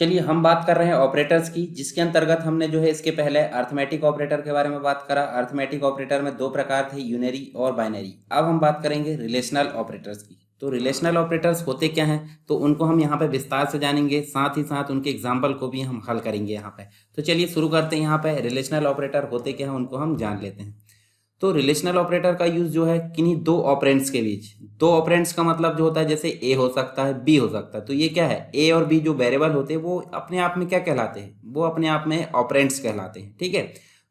चलिए हम बात कर रहे हैं ऑपरेटर्स की, जिसके अंतर्गत हमने जो है इसके पहले अर्थमेटिक ऑपरेटर के बारे में बात करा। अर्थमेटिक ऑपरेटर में दो प्रकार थे, यूनरी और बाइनरी। अब हम बात करेंगे रिलेशनल ऑपरेटर्स की। तो रिलेशनल ऑपरेटर्स होते क्या हैं, तो उनको हम यहाँ पे विस्तार से जानेंगे, साथ ही साथ उनके एग्जाम्पल को भी हम हल करेंगे यहाँ पे। तो चलिए शुरू करते हैं। यहाँ पे रिलेशनल ऑपरेटर होते क्या हैं उनको हम जान लेते हैं। तो रिलेशनल ऑपरेटर का यूज जो है किन्हीं दो ऑपरेंड्स के बीच। दो ऑपरेंड्स का मतलब जो होता है, जैसे ए हो सकता है, बी हो सकता है। तो ये क्या है, ए और बी जो वेरिएबल होते हैं वो अपने आप में क्या कहलाते हैं, वो अपने आप में ऑपरेंड्स कहलाते हैं। ठीक है।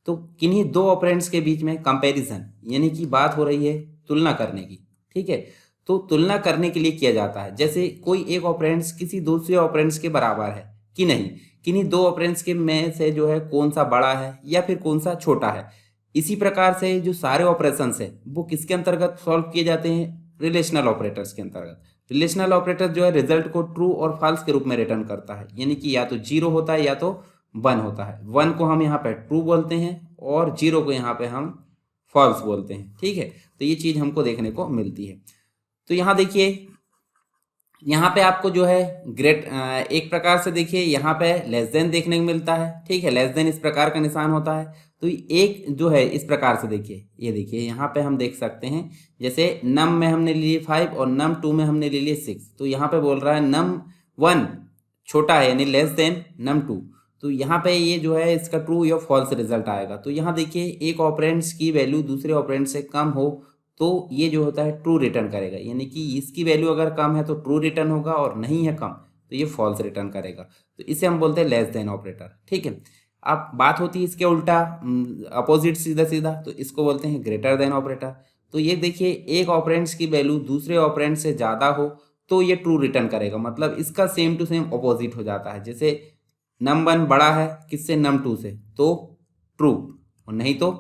तो किन्हीं दो ऑपरेंड्स के बीच में कंपैरिजन, यानी कि बात हो रही है तुलना करने की। ठीक है। तो तुलना करने के लिए किया जाता है, जैसे कोई एक ऑपरेंड्स किसी दूसरे ऑपरेंड्स के बराबर है कि नहीं, किन्हीं दो ऑपरेंड्स के में से जो है कौन सा बड़ा है या फिर कौन सा छोटा है। इसी प्रकार से जो सारे ऑपरेशंस है वो किसके अंतर्गत सॉल्व किए जाते हैं, रिलेशनल ऑपरेटर्स के अंतर्गत। रिलेशनल ऑपरेटर जो है रिजल्ट को ट्रू और फॉल्स के रूप में रिटर्न करता है, यानी कि या तो जीरो होता है या तो वन होता है। वन को हम यहाँ पे ट्रू बोलते हैं और जीरो को यहाँ पे हम फॉल्स बोलते हैं। ठीक है। तो ये चीज हमको देखने को मिलती है। तो यहाँ देखिए, यहाँ पे आपको जो है ग्रेट एक प्रकार से देखिए यहाँ पे लेस देन देखने को मिलता है। ठीक है, लेस देन इस प्रकार का निशान होता है। तो एक जो है इस प्रकार से देखिए, ये देखिए यहाँ पे हम देख सकते हैं, जैसे नम में हमने ले लिए 5 और नम 2 में हमने ले लिए 6। तो यहाँ पे बोल रहा है नम 1 छोटा है, यानी लेस देन नम 2। तो यहाँ पे ये जो है इसका ट्रू या फॉल्स रिजल्ट आएगा। तो यहाँ देखिए एक ऑपरेंड्स की वैल्यू दूसरे ऑपरेंड से कम हो तो ये जो होता है ट्रू रिटर्न करेगा, यानी कि इसकी वैल्यू अगर कम है तो ट्रू रिटर्न होगा और नहीं है कम तो ये फॉल्स रिटर्न करेगा। तो इसे हम बोलते हैं लेस देन ऑपरेटर। ठीक है। अब बात होती है इसके उल्टा, अपोजिट, सीधा सीधा, तो इसको बोलते हैं ग्रेटर देन ऑपरेटर। तो ये देखिए एक ऑपरेंड्स की वैल्यू दूसरे ऑपरेंड से ज़्यादा हो तो ये ट्रू रिटर्न करेगा, मतलब इसका सेम टू सेम अपोजिट हो जाता है। जैसे नम 1 बड़ा है किससे, नम 2 से, तो ट्रू, और नहीं तो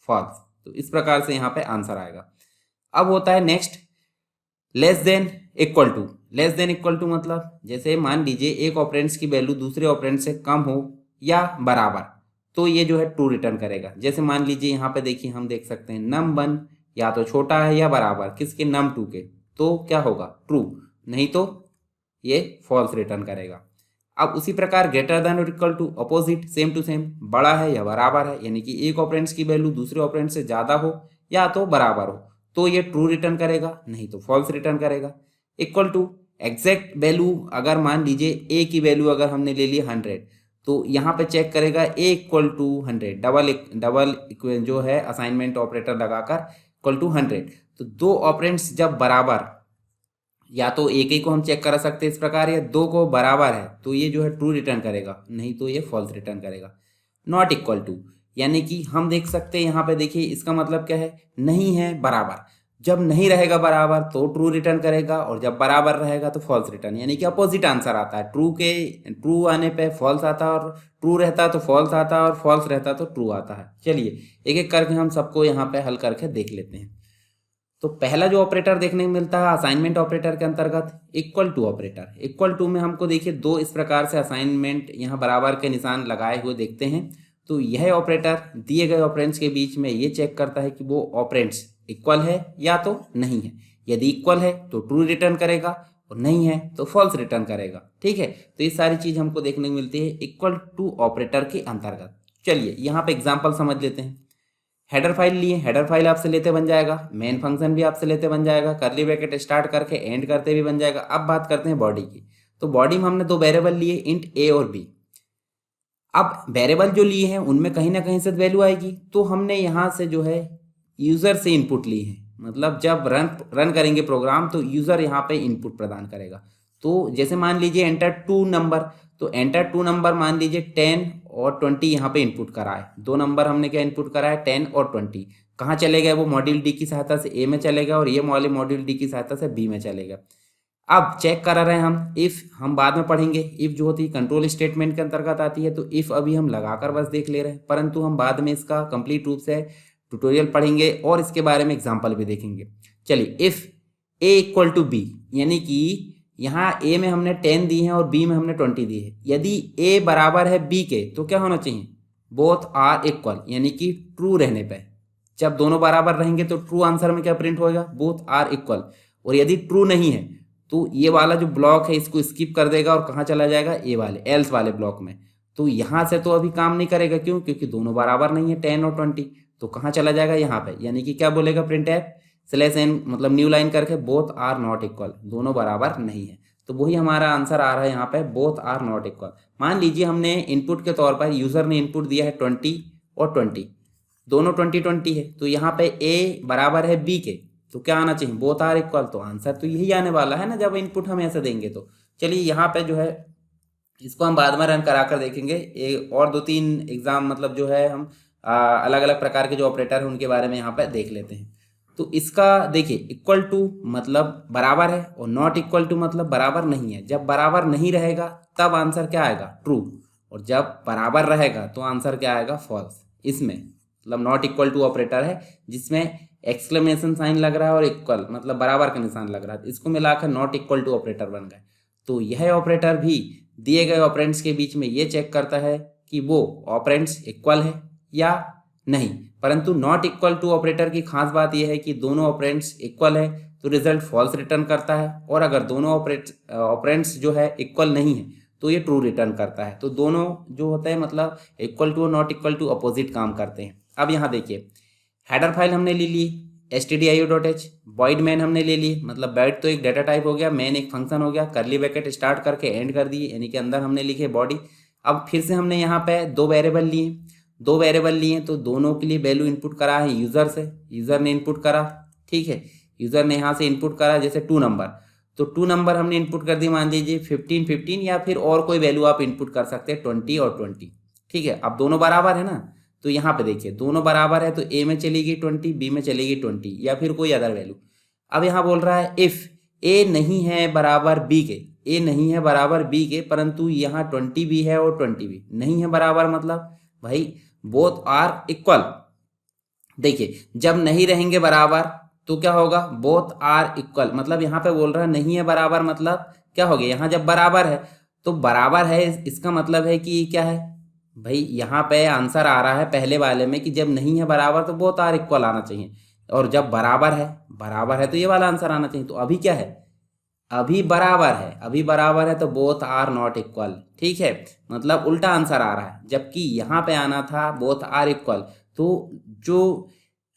फॉल्स। तो इस प्रकार से यहाँ पे आंसर आएगा। अब होता है next less than equal to. Less than equal to मतलब जैसे मान लीजिए एक ऑपरेंड्स की वैल्यू दूसरे ऑपरेंड से कम हो या बराबर, तो ये जो है ट्रू रिटर्न करेगा। जैसे मान लीजिए यहाँ पे देखिए हम देख सकते हैं नम 1 या तो छोटा है या बराबर किसके, नम 2 के, तो क्या होगा, ट्रू, नहीं तो ये फॉल्स रिटर्न करेगा। अब उसी प्रकार ग्रेटर देन और equal to, opposite, same to same, बड़ा है या बराबर है, यानी कि एक ऑपरेंड्स की वैल्यू दूसरे ऑपरेंड से ज्यादा हो या तो बराबर हो तो ये ट्रू रिटर्न करेगा, नहीं तो फॉल्स रिटर्न करेगा। इक्वल टू एग्जैक्ट वैल्यू, अगर मान लीजिए ए की वैल्यू अगर हमने ले ली 100 तो यहाँ पे चेक करेगा ए इक्वल टू 100, डबल जो है असाइनमेंट ऑपरेटर लगाकर इक्वल टू 100। तो दो ऑपरेंड्स जब बराबर, या तो एक ही को हम चेक कर सकते हैं इस प्रकार, या दो को बराबर है तो ये जो है ट्रू रिटर्न करेगा, नहीं तो ये फॉल्स रिटर्न करेगा। नॉट इक्वल टू, यानी कि हम देख सकते हैं यहाँ पे देखिए इसका मतलब क्या है, नहीं है बराबर। जब नहीं रहेगा बराबर तो ट्रू रिटर्न करेगा और जब बराबर रहेगा तो फॉल्स रिटर्न, यानी कि अपोजिट आंसर आता है। ट्रू आने पे फॉल्स आता है, और ट्रू रहता तो फॉल्स आता है, और फॉल्स रहता तो ट्रू आता है। चलिए एक एक करके हम सबको यहाँ पे हल करके देख लेते हैं। तो पहला जो ऑपरेटर देखने को मिलता है असाइनमेंट ऑपरेटर के अंतर्गत, equal to operator. Equal to में हमको देखिए दो इस प्रकार से असाइनमेंट यहाँ बराबर के निशान लगाए हुए देखते हैं। तो यह ऑपरेटर दिए गए ऑपरेंड्स के बीच में ये चेक करता है कि वो ऑपरेंड्स इक्वल है या तो नहीं है। यदि इक्वल है तो ट्रू रिटर्न करेगा और नहीं है तो फॉल्स रिटर्न करेगा। ठीक है। तो ये सारी चीज हमको देखने को मिलती है इक्वल टू ऑपरेटर के अंतर्गत। चलिए यहाँ पे एग्जाम्पल समझ लेते हैं। हेडर फाइल लिए, हेडर फाइल आपसे लेते बन जाएगा, मेन फंक्शन भी आपसे लेते बन जाएगा, करली ब्रैकेट स्टार्ट करके एंड करते भी बन जाएगा। अब बात करते हैं बॉडी की। तो बॉडी में हमने दो वेरिएबल लिए, इंट ए और बी। अब वेरिएबल जो लिए हैं उनमें कहीं ना कहीं से वैल्यू आएगी, तो हमने यहाँ से जो है यूजर से इनपुट ली है, मतलब जब रन करेंगे प्रोग्राम तो यूजर यहाँ पे इनपुट प्रदान करेगा। तो जैसे मान लीजिए एंटर 2 नंबर, तो एंटर 2 नंबर मान लीजिए 10 और 20 यहाँ पे इनपुट करा है। दो नंबर हमने क्या इनपुट करा है, 10 और 20। कहाँ चले गए, वो मॉड्यूल डी की सहायता से ए में चलेगा और ये मॉड्यूल डी की सहायता से बी में चलेगा। अब चेक करा रहे हैं हम इफ, हम बाद में पढ़ेंगे। इफ जो होती है कंट्रोल स्टेटमेंट के अंतर्गत आती है, तो इफ अभी हम लगाकर बस देख ले रहे हैं, परंतु हम बाद में इसका कंप्लीट रूप से ट्यूटोरियल पढ़ेंगे और इसके बारे में एग्जाम्पल भी देखेंगे। चलिए if A equal to B, यानी कि यहाँ ए में हमने 10 दी है और बी में हमने 20 दी है। यदि ए बराबर है बी के तो क्या होना चाहिए, बोथ आर इक्वल, यानी कि ट्रू रहने पे। जब दोनों बराबर रहेंगे तो ट्रू आंसर में क्या प्रिंट होगा, बोथ आर इक्वल। और यदि ट्रू नहीं है तो ये वाला जो ब्लॉक है इसको स्किप कर देगा और कहाँ चला जाएगा, ए वाले एल्स वाले ब्लॉक में। तो यहाँ से तो अभी काम नहीं करेगा, क्यों, क्योंकि दोनों बराबर नहीं है 10 और 20। तो कहाँ चला जाएगा, यहाँ पे, यानी कि क्या बोलेगा प्रिंट एफ स्लैश एन, मतलब न्यू लाइन करके बोथ आर नॉट इक्वल, दोनों बराबर नहीं है। तो वही हमारा आंसर आ रहा है यहाँ पे, बोथ आर नॉट इक्वल। मान लीजिए हमने इनपुट के तौर पर, यूजर ने इनपुट दिया है 20 और 20, दोनों 20-20 है, तो यहाँ पे ए बराबर है बी के, तो क्या आना चाहिए, बोथ आर इक्वल। तो आंसर तो यही आने वाला है ना, जब इनपुट हम ऐसे देंगे। तो चलिए यहाँ पे जो है इसको हम बाद में रन करा कर देखेंगे, और 2-3 एग्जाम मतलब जो है हम अलग अलग प्रकार के जो ऑपरेटर हैं उनके बारे में यहाँ पे देख लेते हैं। तो इसका देखिए, इक्वल टू मतलब बराबर है, और नॉट इक्वल टू मतलब बराबर नहीं है। जब बराबर नहीं रहेगा तब आंसर क्या आएगा, ट्रू, और जब बराबर रहेगा तो आंसर क्या आएगा, फॉल्स। इसमें मतलब नॉट इक्वल टू ऑपरेटर है जिसमें एक्सक्लेमेशन साइन लग रहा है और इक्वल मतलब बराबर का निशान लग रहा है, इसको मिलाकर नॉट इक्वल टू ऑपरेटर बन गए। तो यह ऑपरेटर भी दिए गए ऑपरेंड्स के बीच में ये चेक करता है कि वो ऑपरेंड्स इक्वल है या नहीं। परंतु नॉट इक्वल टू ऑपरेटर की खास बात यह है कि दोनों ऑपरेंड्स इक्वल है तो रिजल्ट फॉल्स रिटर्न करता है, और अगर दोनों ऑपरेंड्स जो है इक्वल नहीं है तो ये ट्रू रिटर्न करता है। तो दोनों जो होता है मतलब इक्वल टू और नॉट इक्वल टू अपोजिट काम करते हैं। अब यहाँ देखिए, हेडर फाइल हमने ले ली stdio.h, वॉइड मैन हमने ले ली, मतलब वॉइड तो एक डाटा टाइप हो गया, मैन एक फंक्शन हो गया, करली ब्रैकेट स्टार्ट करके एंड कर दिए, यानी कि अंदर हमने लिखे बॉडी। अब फिर से हमने यहाँ पे दो वेरिएबल लिए, तो दोनों के लिए वैल्यू इनपुट करा है यूजर से, यूजर ने इनपुट करा, ठीक है, यूजर ने यहाँ से इनपुट करा जैसे 2 नंबर, तो 2 नंबर हमने इनपुट कर दी, मान लीजिए 15 या फिर और कोई वैल्यू आप इनपुट कर सकते हैं 20 और 20, ठीक है। अब दोनों बराबर है ना, तो यहाँ पे देखिए दोनों बराबर है, तो ए में चलेगी 20, बी में चलेगी 20 या फिर कोई अदर वैल्यू। अब यहाँ बोल रहा है इफ ए नहीं है बराबर बी के, ए नहीं है बराबर बी के, परंतु यहाँ 20 भी है और 20 भी नहीं है बराबर, मतलब भाई बोथ आर इक्वल। देखिए जब नहीं रहेंगे बराबर तो क्या होगा, बोथ आर इक्वल, मतलब यहाँ पे बोल रहा है नहीं है बराबर, मतलब क्या हो गया, यहाँ जब बराबर है तो बराबर है, इसका मतलब है कि क्या है भाई, यहाँ पे आंसर आ रहा है पहले वाले में कि जब नहीं है बराबर तो बोथ आर इक्वल आना चाहिए, और जब बराबर है तो ये वाला आंसर आना चाहिए। तो अभी क्या है, अभी बराबर है तो बोथ आर नॉट इक्वल, ठीक है, मतलब उल्टा आंसर आ रहा है, जबकि यहाँ पे आना था बोथ आर इक्वल। तो जो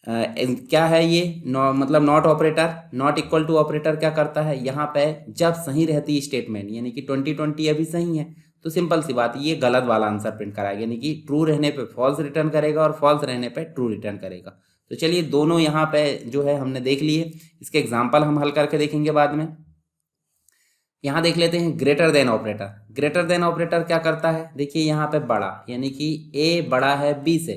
क्या है ये मतलब not operator, not equal to operator क्या करता है, यहाँ पे जब सही रहती स्टेटमेंट, यानी कि 20-20 अभी सही है, तो सिंपल सी बात, ये गलत वाला आंसर प्रिंट कराएगा, यानी कि ट्रू रहने पे फॉल्स रिटर्न करेगा और फॉल्स रहने पे ट्रू रिटर्न करेगा। तो चलिए दोनों यहाँ पे जो है हमने देख लिए, इसके एग्जाम्पल हम हल करके देखेंगे बाद में। यहाँ देख लेते हैं greater than operator. Greater than operator क्या करता है, देखिए यहाँ पे बड़ा, यानी कि ए बड़ा है बी से,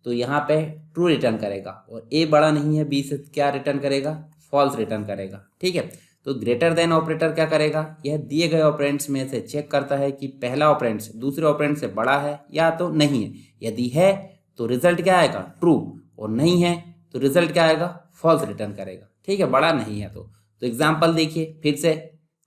तो यहाँ पे ट्रू रिटर्न करेगा, और ए बड़ा नहीं है बी से, क्या रिटर्न करेगा, फॉल्स रिटर्न करेगा, ठीक है। तो ग्रेटर देन ऑपरेटर क्या करेगा, यह दिए गए ऑपरेंड्स में से चेक करता है कि पहला ऑपरेंड्स दूसरे ऑपरेंड से बड़ा है या तो नहीं है। यदि है तो रिजल्ट क्या आएगा, ट्रू, और नहीं है तो रिजल्ट क्या आएगा, फॉल्स रिटर्न करेगा, ठीक है, बड़ा नहीं है तो एग्जाम्पल देखिए फिर से,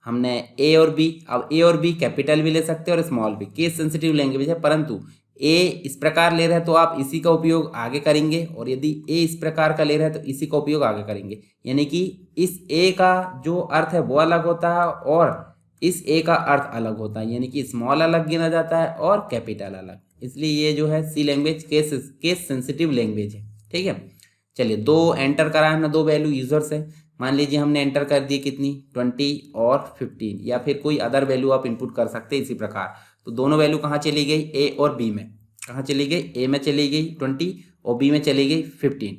हमने ए और बी, अब ए और बी कैपिटल भी ले सकते हैं और स्मॉल भी, केस सेंसिटिव लैंग्वेज है, परंतु ए इस प्रकार ले रहा है तो आप इसी का उपयोग आगे करेंगे, और यदि ए इस प्रकार का ले रहा है तो इसी का उपयोग आगे करेंगे, यानी कि इस ए का जो अर्थ है वो अलग होता है और इस ए का अर्थ अलग होता है, यानी कि स्मॉल अलग गिना जाता है और कैपिटल अलग, इसलिए ये जो है सी लैंग्वेज केस सेंसिटिव लैंग्वेज है, ठीक है। चलिए दो एंटर कराए हमने, दो वैल्यू यूजर से, मान लीजिए हमने एंटर कर दी कितनी, 20 और 15, या फिर कोई अदर वैल्यू आप इनपुट कर सकते हैं इसी प्रकार। तो दोनों वैल्यू कहाँ चली गई, ए और बी में, कहाँ चली गई, ए में चली गई 20 और बी में चली गई 15।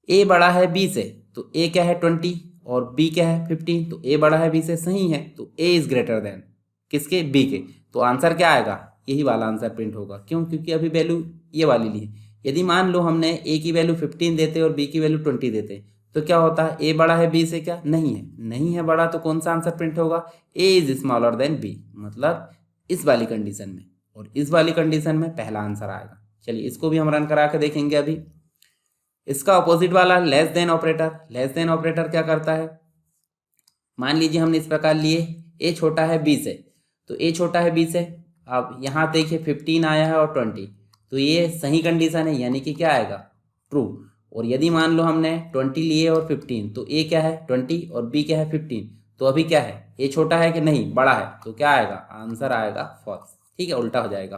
ए बड़ा है बी से, तो ए क्या है 20 और बी क्या है 15, तो ए बड़ा है बी से, सही है, तो ए इज ग्रेटर देन किसके, बी के। तो आंसर क्या आएगा, यही वाला आंसर प्रिंट होगा, क्यों, क्योंकि अभी वैल्यू ये वाली ली है। यदि मान लो हमने ए की वैल्यू 15 देते और बी की वैल्यू 20 देते, तो क्या होता है, ए बड़ा है बी से, क्या नहीं है बड़ा, तो कौन सा आंसर प्रिंट होगा, ए इज स्मॉलर देन बी, मतलब इस वाली कंडीशन में, और इस वाली कंडीशन में पहला आंसर आएगा। चलिए इसको भी हम रन करा के देखेंगे अभी। इसका अपोजिट वाला less than operator, less than operator क्या करता है, मान लीजिए हमने इस प्रकार लिए, ए छोटा है बी से, तो ए छोटा है बी से, अब यहाँ देखिए 15 आया है और 20, तो ये सही कंडीशन है, यानी कि क्या आएगा, ट्रू। और यदि मान लो हमने 20 लिए और 15, तो ए क्या है 20 और बी क्या है 15, तो अभी क्या है, ए छोटा है कि नहीं, बड़ा है, तो क्या आएगा, आंसर आएगा फॉल्स। ठीक है, उल्टा हो जाएगा।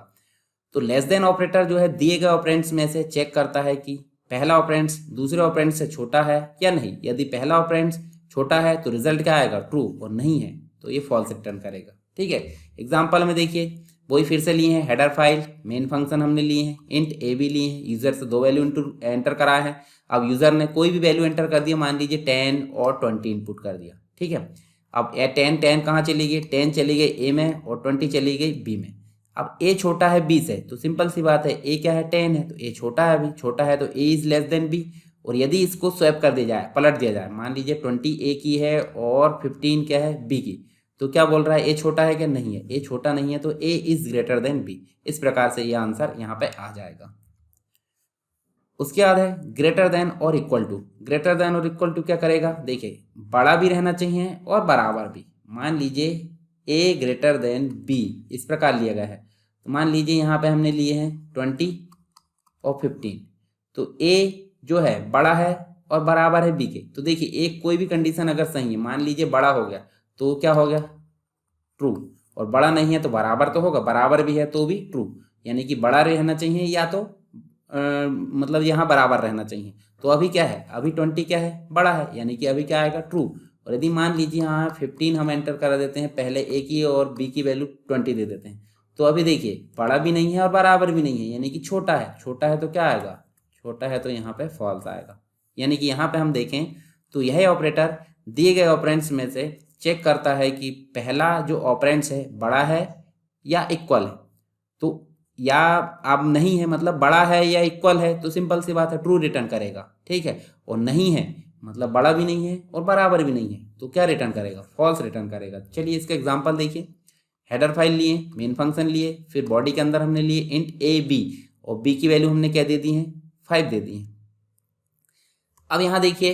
तो लेस देन ऑपरेटर जो है दिए गए ऑपरेंड्स में से चेक करता है कि पहला ऑपरेंड्स दूसरे ऑपरेंड से छोटा है या नहीं। यदि पहला ऑपरेंड्स छोटा है तो रिजल्ट क्या आएगा, ट्रू, और नहीं है तो ये फॉल्स रिटर्न करेगा। ठीक है, एग्जाम्पल में देखिए, वही फिर से लिए हैं, हेडर फाइल, मेन फंक्शन हमने लिए हैं, इंट ए भी लिए हैं, यूजर से 2 वैल्यू एंटर करा है। अब यूजर ने कोई भी वैल्यू एंटर कर दिया, मान लीजिए 10 और 20 इनपुट कर दिया। ठीक है, अब 10 कहाँ चली गई, 10 चली गई ए में और 20 चली गई बी में। अब ए छोटा है बी से, तो सिंपल सी बात है, ए क्या है, 10 है, तो ए छोटा है, अभी छोटा है तो A is less than B. और यदि इसको स्वैप कर दिया जाए, पलट दिया जाए, मान लीजिए 20 ए की है और 15 क्या है, बी की, तो क्या बोल रहा है, ए छोटा है क्या, नहीं है, ए छोटा नहीं है, तो A is greater than B. इस प्रकार से ये आंसर यहाँ पे आ जाएगा। उसके बाद है ग्रेटर देन और इक्वल टू। ग्रेटर देन और इक्वल टू क्या करेगा, देखिए बड़ा भी रहना चाहिए और बराबर भी। मान लीजिए ए ग्रेटर देन बी, इस प्रकार लिया गया है, तो मान लीजिए यहाँ पे हमने लिए हैं 20 और 15, तो ए जो है बड़ा है और बराबर है बी के। तो देखिए एक कोई भी कंडीशन अगर सही है, मान लीजिए बड़ा हो गया तो क्या हो गया, ट्रू, और बड़ा नहीं है तो बराबर तो होगा, बराबर भी है तो भी ट्रू, यानी कि बड़ा रहना चाहिए या तो मतलब यहाँ बराबर रहना चाहिए। तो अभी क्या है, अभी 20 क्या है, बड़ा है, यानी कि अभी क्या आएगा, ट्रू। और यदि मान लीजिए यहाँ 15 हम एंटर करा देते हैं, पहले ए की और बी की वैल्यू 20 दे देते हैं, तो अभी देखिए बड़ा भी नहीं है और बराबर भी नहीं है, यानी कि छोटा है। छोटा है तो क्या आएगा, छोटा है तो यहाँ पे फॉल्स आएगा। यानी कि यहाँ पे हम देखें तो यह ऑपरेटर दिए गए ऑपरेंड्स में से चेक करता है कि पहला जो ऑपरेंड्स है बड़ा है या इक्वल है। तो या अब नहीं है, मतलब बड़ा है या इक्वल है, तो सिंपल सी बात है, ट्रू रिटर्न करेगा। ठीक है, और नहीं है मतलब बड़ा भी नहीं है और बराबर भी नहीं है, तो क्या रिटर्न करेगा, फॉल्स रिटर्न करेगा। चलिए इसका एग्जांपल देखिए, हेडर फाइल लिए, मेन फंक्शन लिए, फिर बॉडी के अंदर हमने लिए इंट ए बी, और बी की वैल्यू हमने क्या दे दी है, 5 दे दी है। अब यहाँ देखिए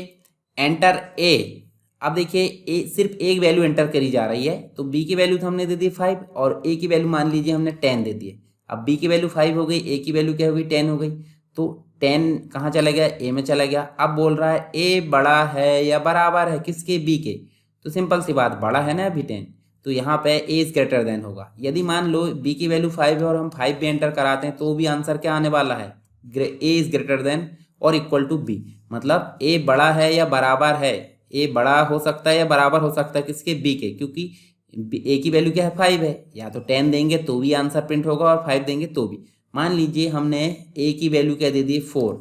एंटर ए, अब देखिए ए सिर्फ एक वैल्यू एंटर करी जा रही है, तो बी की वैल्यू तो हमने दे दी 5 और ए की वैल्यू मान लीजिए हमने 10 दे दी है। अब बी की वैल्यू 5 हो गई, ए की वैल्यू क्या हो गई, 10 हो गई, तो 10 कहाँ चला गया, ए में चला गया। अब बोल रहा है ए बड़ा है या बराबर है किसके, बी के, तो सिंपल सी बात, बड़ा है ना अभी 10, तो यहाँ पे ए इज ग्रेटर देन होगा। यदि मान लो बी की वैल्यू 5 है और हम 5 भी एंटर कराते हैं, तो भी आंसर क्या आने वाला है, ए इज ग्रेटर देन और इक्वल टू बी, मतलब ए बड़ा है या बराबर है, ए बड़ा हो सकता है या बराबर हो सकता है किसके, बी के, क्योंकि ए की वैल्यू क्या है, 5 है, या तो 10 देंगे तो भी आंसर प्रिंट होगा और 5 देंगे तो भी। मान लीजिए हमने ए की वैल्यू क्या दे दी, 4,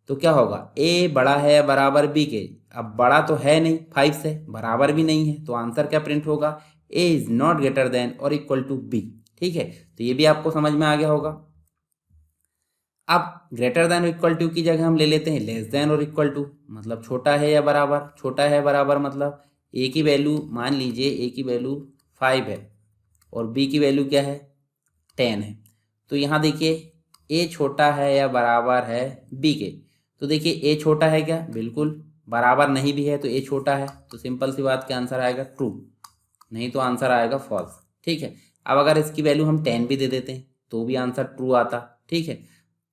तो क्या होगा, ए बड़ा है या बराबर बी के, अब बड़ा तो है नहीं 5 से, बराबर भी नहीं है, तो आंसर क्या प्रिंट होगा, ए इज नॉट ग्रेटर देन और इक्वल टू बी। ठीक है, तो ये भी आपको समझ में आ गया होगा। अब ग्रेटर देन और इक्वल टू की जगह हम ले लेते हैं लेस देन और इक्वल टू, मतलब छोटा है या बराबर। छोटा है बराबर मतलब ए की वैल्यू, मान लीजिए ए की वैल्यू 5 है और बी की वैल्यू क्या है, 10 है, तो यहाँ देखिए ए छोटा है या बराबर है बी के, तो देखिए ए छोटा है क्या, बिल्कुल, बराबर नहीं भी है तो ए छोटा है, तो सिंपल सी बात, क्या आंसर आएगा, ट्रू, नहीं तो आंसर आएगा फॉल्स। ठीक है, अब अगर इसकी वैल्यू हम 10 भी दे देते हैं तो भी आंसर ट्रू आता। ठीक है,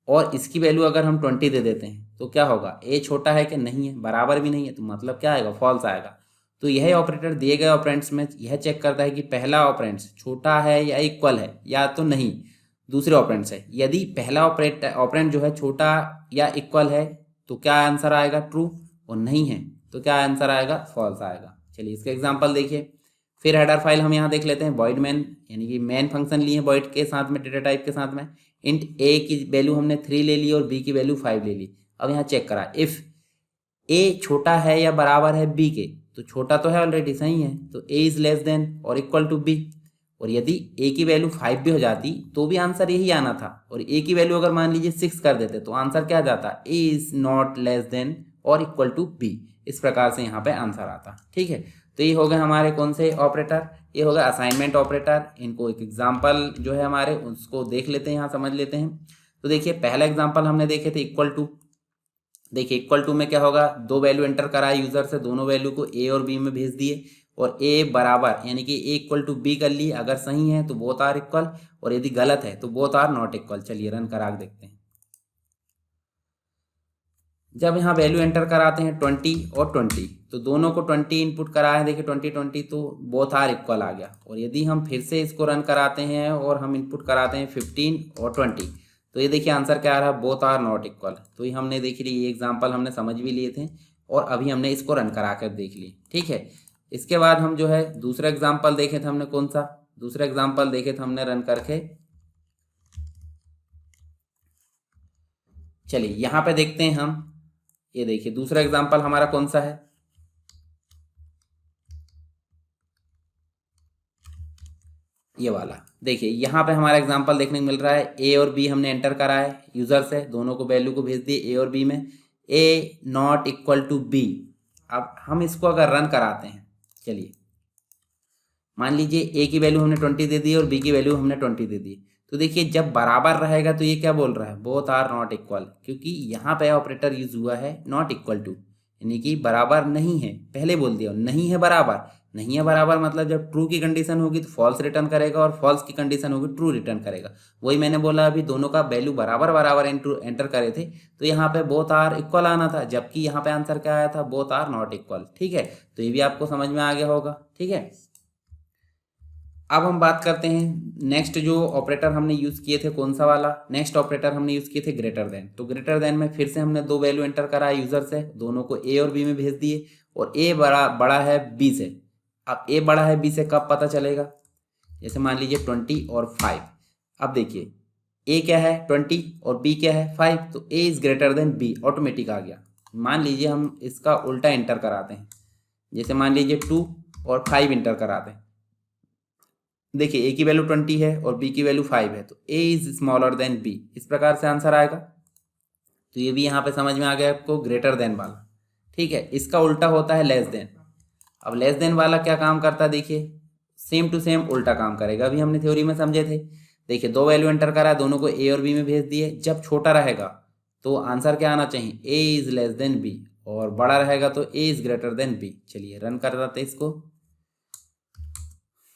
और इसकी वैल्यू अगर हम 20 दे देते हैं तो क्या होगा, ए छोटा है कि नहीं है, बराबर भी नहीं है, तो मतलब क्या आएगा, फॉल्स आएगा। तो यह ऑपरेटर दिए गए ऑपरेंड्स में यह चेक करता है कि पहला ऑपरेंड्स छोटा है या इक्वल है या तो नहीं दूसरे ऑपरेंड से। यदि पहला ऑपरेंड जो है छोटा या इक्वल है तो क्या आंसर आएगा, ट्रू, और नहीं है तो क्या आंसर आएगा, फॉल्स आएगा। चलिए इसका एग्जांपल देखिए, फिर हेडर फाइल हम यहाँ देख लेते हैं, वॉइड मैन, यानी कि मैन फंक्शन लिए वॉइड के साथ में, डेटा टाइप के साथ में, इंट ए की वैल्यू हमने 3 ले ली और बी की वैल्यू 5 ले ली। अब यहाँ चेक करा, इफ ए छोटा है या बराबर है बी के, तो छोटा तो है ऑलरेडी, सही है, तो ए इज लेस देन और इक्वल टू बी। और यदि ए की वैल्यू 5 भी हो जाती तो भी आंसर यही आना था, और ए की वैल्यू अगर मान लीजिए 6 कर देते तो आंसर क्या जाता, ए इज नॉट लेस देन और इक्वल टू बी। इस प्रकार से यहाँ पे आंसर आता। ठीक है, तो ये हो गए हमारे कौन से ऑपरेटर, ये हो गया असाइनमेंट ऑपरेटर। इनको एक एग्जाम्पल जो है हमारे उसको देख लेते हैं, यहाँ समझ लेते हैं। तो देखिए पहला एग्जाम्पल हमने देखे थे इक्वल टू। देखिए इक्वल टू में क्या होगा, 2 वैल्यू एंटर कराए यूजर से, दोनों वैल्यू को ए और बी में भेज दिए, और ए बराबर यानी कि ए इक्वल टू बी कर लिए। अगर सही है तो बोथ आर इक्वल, और यदि गलत है तो बोथ आर नॉट इक्वल। चलिए रन करा के देखते हैं। जब यहाँ वैल्यू एंटर कराते हैं 20 और 20, तो दोनों को 20 इनपुट करा है, देखिए 20 20, तो बोथ आर इक्वल आ गया। और यदि हम फिर से इसको रन कराते हैं और हम इनपुट कराते हैं 15 और 20, तो ये देखिए आंसर क्या आ रहा है, बोथ आर नॉट इक्वल। तो ये हमने देख ली, ये एग्जाम्पल हमने समझ भी लिए थे और अभी हमने इसको रन करा कर देख लिए, ठीक है। इसके बाद हम जो है दूसरा एग्जाम्पल देखे थे हमने, कौन सा दूसरा एग्जाम्पल देखे थे हमने रन करके। चलिए यहाँ पे देखते हैं हम, ये देखिए दूसरा एग्जाम्पल हमारा कौन सा है, ये वाला। देखिए यहाँ पे हमारा एग्जांपल देखने को मिल रहा है, ए और बी हमने एंटर करा है यूजर से, दोनों को वैल्यू को भेज दिए ए और बी में, ए नॉट इक्वल टू बी। अब हम इसको अगर रन कराते हैं, चलिए मान लीजिए ए की वैल्यू हमने 20 दे दी और बी की वैल्यू हमने 20 दे दी। तो देखिए जब बराबर रहेगा तो ये क्या बोल रहा है, बोथ आर नॉट इक्वल, क्योंकि यहाँ पे ऑपरेटर यूज हुआ है नॉट इक्वल टू, यानी कि बराबर नहीं है। पहले बोल दिया नहीं है बराबर, नहीं है बराबर मतलब जब ट्रू की कंडीशन होगी तो फॉल्स रिटर्न करेगा और फॉल्स की कंडीशन होगी ट्रू रिटर्न करेगा। वही मैंने बोला अभी, दोनों का वैल्यू बराबर बराबर एंटर करे थे तो यहाँ पे बोथ आर इक्वल आना था, जबकि यहाँ पे आंसर क्या आया था, बोथ आर नॉट इक्वल, ठीक है। तो ये भी आपको समझ में आ गया होगा, ठीक है। अब हम बात करते हैं नेक्स्ट जो ऑपरेटर हमने यूज किए थे, कौन सा वाला, नेक्स्ट ऑपरेटर हमने यूज किए थे ग्रेटर देन। तो ग्रेटर देन में फिर से हमने दो वैल्यू एंटर करा यूजर से, दोनों को ए और बी में भेज दिए और ए बड़ा है बी से। अब ए बड़ा है बी से कब पता चलेगा, जैसे मान लीजिए 20 और 5। अब देखिए ए क्या है 20 और बी क्या है 5, तो A is greater than B, automatic आ गया। मान लीजिए हम इसका उल्टा एंटर कराते हैं, जैसे मान लीजिए 2 और 5 एंटर कराते हैं। देखिए ए की वैल्यू 20 है और बी की वैल्यू 5 है, तो A is smaller than B, इस प्रकार से आंसर आएगा। तो ये भी यहाँ पे समझ में आ गया आपको, ग्रेटर देन वाला, ठीक है। इसका उल्टा होता है लेस देन। अब लेस देन वाला क्या काम करता है, देखिए सेम टू सेम उल्टा काम करेगा, अभी हमने थ्योरी में समझे थे। देखिए दो वैल्यू एंटर करा, दोनों को ए और बी में भेज दिए, जब छोटा रहेगा तो आंसर क्या आना चाहिए, ए इज लेस देन बी, और बड़ा रहेगा तो A is greater than B. चलिए रन कर देते हैं इसको,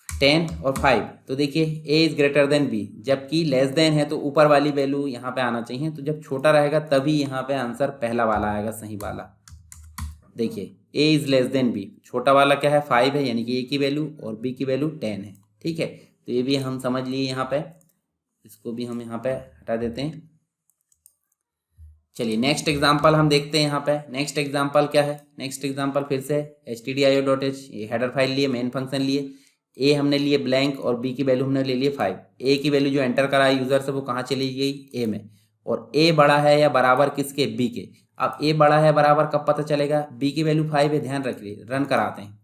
10 और 5, तो देखिए a is greater then b, जबकि लेस देन है तो ऊपर वाली वैल्यू यहाँ पे आना चाहिए, तो जब छोटा रहेगा तभी यहाँ पे आंसर पहला वाला आएगा, सही वाला। देखिए a is less than b, छोटा वाला क्या है 5 है, यानी कि a की वैल्यू और b की वैल्यू 10 है, ठीक है। तो ये भी हम समझ लिए यहाँ पे, इसको भी हम यहाँ पे हटा देते हैं। चलिए नेक्स्ट एग्जाम्पल हम देखते हैं यहाँ पे। नेक्स्ट एग्जाम्पल क्या है, नेक्स्ट एग्जाम्पल फिर से stdio.h, ये हेडर फाइल लिए, मेन फंक्शन लिए, ए हमने लिए ब्लैंक और बी की वैल्यू हमने ले लिए 5। ए की वैल्यू जो एंटर करा यूजर से वो कहाँ चली गई, ए में, और ए बड़ा है या बराबर किसके, बी के। अब ए बड़ा है बराबर कब पता चलेगा, बी की वैल्यू 5 है, ध्यान रखिए। रन कराते हैं,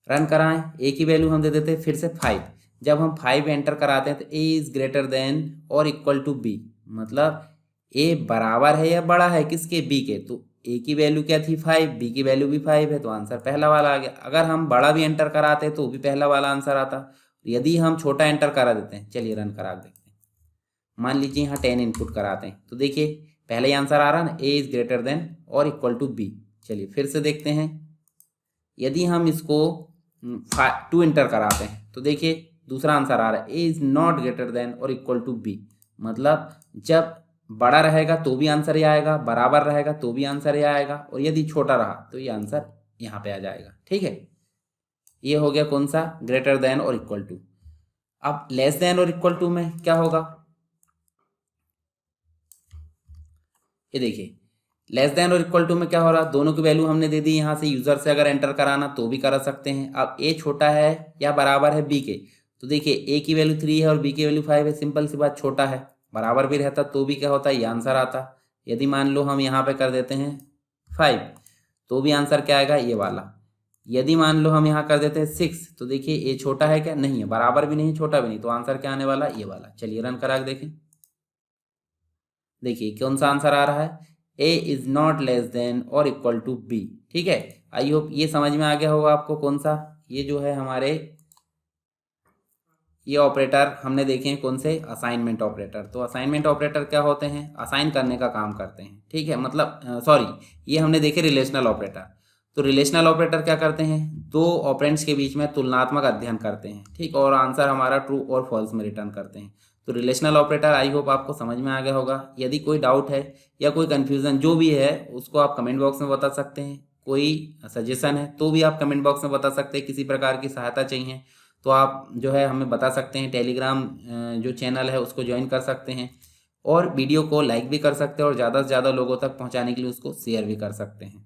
रन कराएं, ए की वैल्यू हम दे देते हैं फिर से 5। जब हम 5 एंटर कराते हैं तो ए इज ग्रेटर देन और इक्वल टू बी, मतलब ए बराबर है या बड़ा है किसके, बी के। तो ए की वैल्यू क्या थी 5, बी की वैल्यू भी 5 है, तो आंसर पहला वाला आ गया। अगर हम बड़ा भी एंटर कराते तो भी पहला वाला आंसर आता। यदि हम छोटा एंटर करा देते हैं, चलिए रन करा देखते हैं। मान लीजिए यहाँ 10 इनपुट कराते हैं, तो देखिए पहले ही आंसर आ रहा ना, ए इज ग्रेटर देन और इक्वल टू बी। चलिए फिर से देखते हैं, यदि हम इसको 2 एंटर कराते हैं तो देखिए दूसरा आंसर आ रहा है, ए इज नॉट ग्रेटर देन और इक्वल टू बी, मतलब जब बड़ा रहेगा तो भी आंसर ये आएगा, बराबर रहेगा तो भी आंसर ये आएगा, और यदि छोटा रहा तो ये आंसर यहाँ पे आ जाएगा, ठीक है। ये हो गया कौन सा, ग्रेटर देन और इक्वल टू। अब लेस देन और इक्वल टू में क्या होगा, ये देखिए लेस देन और इक्वल टू में क्या हो रहा, दोनों की वैल्यू हमने दे दी, यहाँ से यूजर से अगर एंटर कराना तो भी करा सकते हैं। अब ए छोटा है या बराबर है बी के, तो देखिए ए की वैल्यू 3 है और बी की वैल्यू 5 है, सिंपल सी बात, छोटा है। बराबर भी रहता तो भी क्या होता है, ये आंसर आता। यदि मान लो हम यहाँ पे कर देते हैं 5, तो भी आंसर क्या आएगा, ये वाला। यदि मान लो हम यहाँ कर देते हैं 6, तो देखिए ए छोटा है क्या, नहीं है, बराबर भी नहीं, छोटा भी नहीं, तो आंसर क्या आने वाला, ये वाला। चलिए रन करा के देखें, देखिए कौन सा आंसर आ रहा है, ए इज नॉट लेस देन और इक्वल टू बी, ठीक है। आई होप ये समझ में आ गया होगा आपको, कौन सा, ये जो है हमारे ये ऑपरेटर हमने देखे हैं, कौन से, असाइनमेंट ऑपरेटर। तो असाइनमेंट ऑपरेटर क्या होते हैं, असाइन करने का काम करते हैं, ठीक है। मतलब सॉरी, ये हमने देखे रिलेशनल ऑपरेटर। तो रिलेशनल ऑपरेटर क्या करते हैं, दो ऑपरेंड्स के बीच में तुलनात्मक अध्ययन करते हैं, ठीक, और आंसर हमारा ट्रू और फॉल्स में रिटर्न करते हैं। तो रिलेशनल ऑपरेटर आई होप आपको समझ में आ गया होगा। यदि कोई डाउट है या कोई कन्फ्यूज़न जो भी है उसको आप कमेंट बॉक्स में बता सकते हैं। कोई सजेशन है तो भी आप कमेंट बॉक्स में बता सकते हैं। किसी प्रकार की सहायता चाहिए तो आप जो है हमें बता सकते हैं। टेलीग्राम जो चैनल है उसको ज्वाइन कर सकते हैं और वीडियो को लाइक भी कर सकते हैं और ज़्यादा से ज़्यादा लोगों तक पहुंचाने के लिए उसको शेयर भी कर सकते हैं।